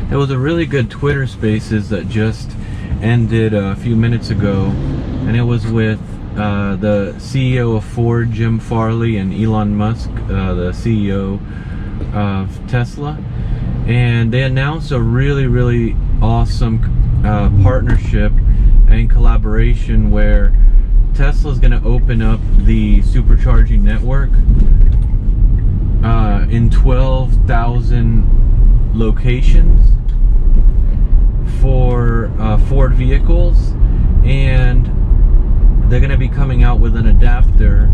It was a really good Twitter Spaces that just ended a few minutes ago, and it was with the CEO of Ford, Jim Farley, and Elon Musk, the CEO of Tesla. And they announced a really awesome partnership and collaboration where Tesla's going to open up the supercharging network in 12,000 locations for Ford vehicles, and they're going to be coming out with an adapter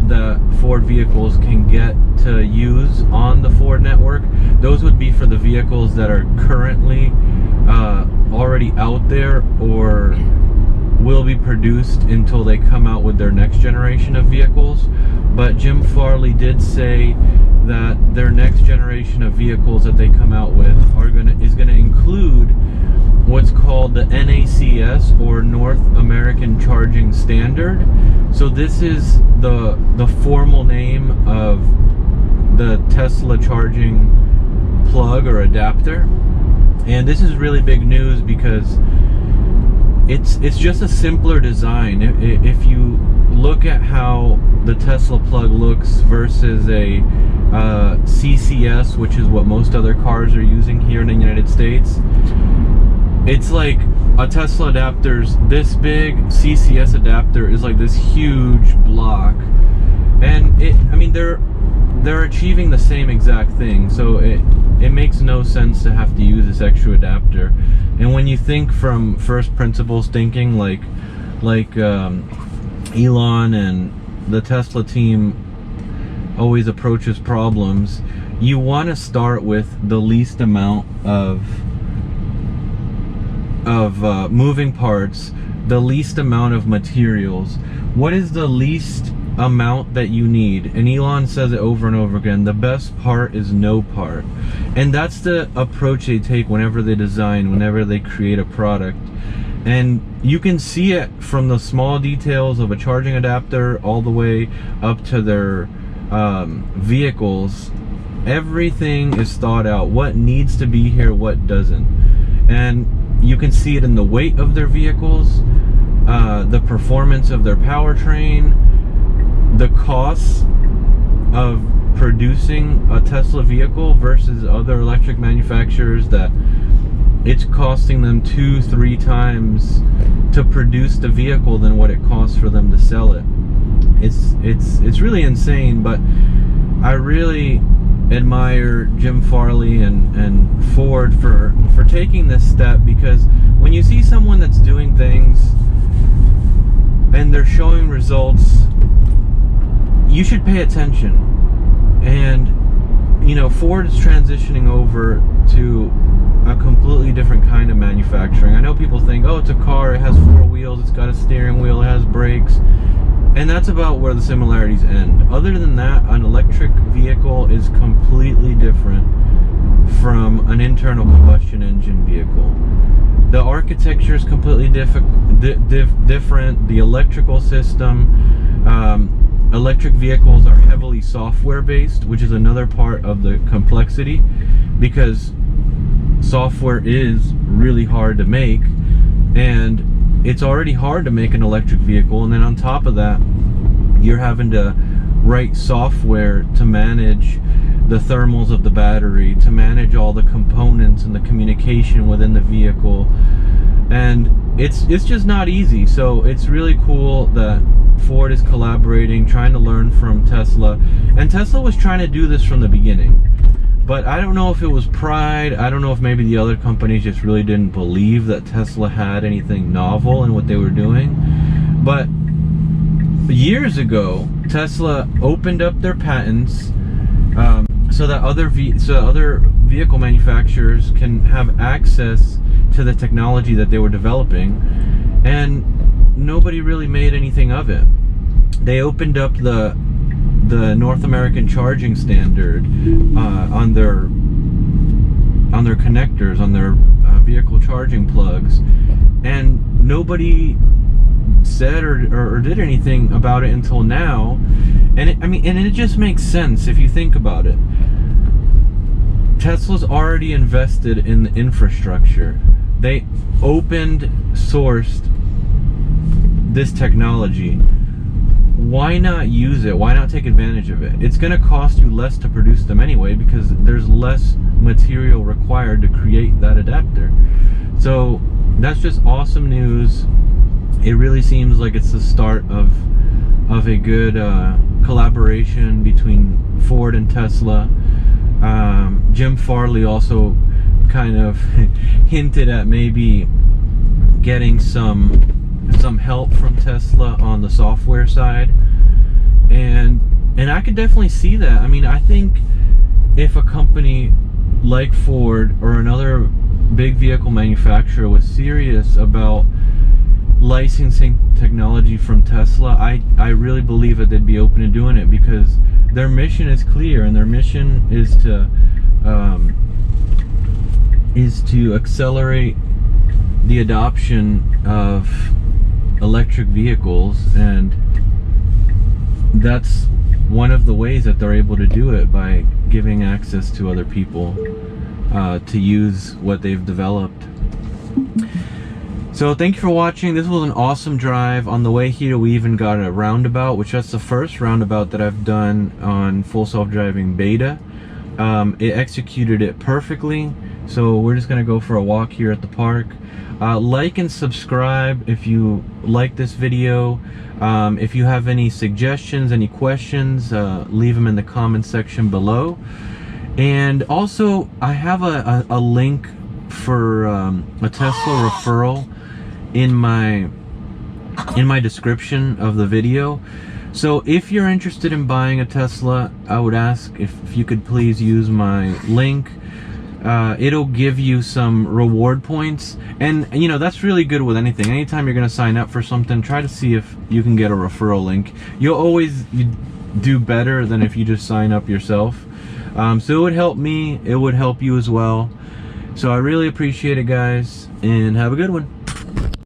that Ford vehicles can get to use on the Ford network. Those would be for the vehicles that are currently already out there or will be produced until they come out with their next generation of vehicles. But Jim Farley did say that their next generation of vehicles that they come out with is gonna include what's called the NACS, or North American Charging Standard. So this is the formal name of the Tesla charging plug or adapter. And this is really big news because it's just a simpler design. If you look at how the Tesla plug looks versus a CCS, which is what most other cars are using here in the United States, it's like a Tesla adapter's this big, CCS adapter is like this huge block, and they're achieving the same exact thing. So it makes no sense to have to use this extra adapter. And when you think from first principles thinking, like Elon and the Tesla team always approaches problems, you want to start with the least amount of moving parts, the least amount of materials. What is the least amount that you need? And Elon says it over and over again, the best part is no part. And that's the approach they take whenever they design, whenever they create a product. And you can see it from the small details of a charging adapter all the way up to their vehicles. Everything is thought out, what needs to be here, what doesn't. And you can see it in the weight of their vehicles, the performance of their powertrain, the costs of producing a Tesla vehicle versus other electric manufacturers, that it's costing them 2-3 times to produce the vehicle than what it costs for them to sell it. It's really insane. But I really admire Jim Farley and Ford for taking this step, because when you see someone that's doing things and they're showing results, you should pay attention. And Ford is transitioning over to a completely different kind of manufacturing. I know people think, oh, it's a car, it has 4 wheels, it's got a steering wheel, it has brakes, and that's about where the similarities end. Other than that, an electric vehicle is completely different from an internal combustion engine vehicle. The architecture is completely different. The electrical system, electric vehicles are heavily software based, which is another part of the complexity, because software is really hard to make, and it's already hard to make an electric vehicle, and then on top of that you're having to write software to manage the thermals of the battery, to manage all the components and the communication within the vehicle, and it's just not easy. So it's really cool that Ford is collaborating, trying to learn from Tesla, and Tesla was trying to do this from the beginning. But I don't know if it was pride. I don't know if maybe the other companies just really didn't believe that Tesla had anything novel in what they were doing. But years ago, Tesla opened up their patents so that other vehicle manufacturers can have access to the technology that they were developing, and nobody really made anything of it. They opened up the North American Charging Standard on their connectors, on their vehicle charging plugs, and nobody said or did anything about it until now. And it just makes sense if you think about it. Tesla's already invested in the infrastructure. They opened sourced this technology. Why not use it? Why not take advantage of it? It's going to cost you less to produce them anyway, because there's less material required to create that adapter. So that's just awesome news. It really seems like it's the start of a good collaboration between Ford and Tesla. Jim Farley also kind of hinted at maybe getting some help from Tesla on the software side, and I could definitely see that. I mean, I think if a company like Ford or another big vehicle manufacturer was serious about licensing technology from Tesla, I really believe that they'd be open to doing it, because their mission is clear, and their mission is to accelerate the adoption of electric vehicles, and that's one of the ways that they're able to do it, by giving access to other people to use what they've developed. So thank you for watching. This was an awesome drive. On the way here, we even got a roundabout, which that's the first roundabout that I've done on Full Self-Driving Beta. It executed it perfectly. So we're just gonna go for a walk here at the park. Like and subscribe if you like this video. If you have any suggestions, any questions, leave them in the comment section below. And also, I have a link for a Tesla referral in my description of the video. So if you're interested in buying a Tesla, I would ask if you could please use my link. It'll give you some reward points, and you know, that's really good with anything. Anytime you're gonna sign up for something, try to see if you can get a referral link. You'll always do better than if you just sign up yourself. So it would help me, it would help you as well. So I really appreciate it, guys, and have a good one.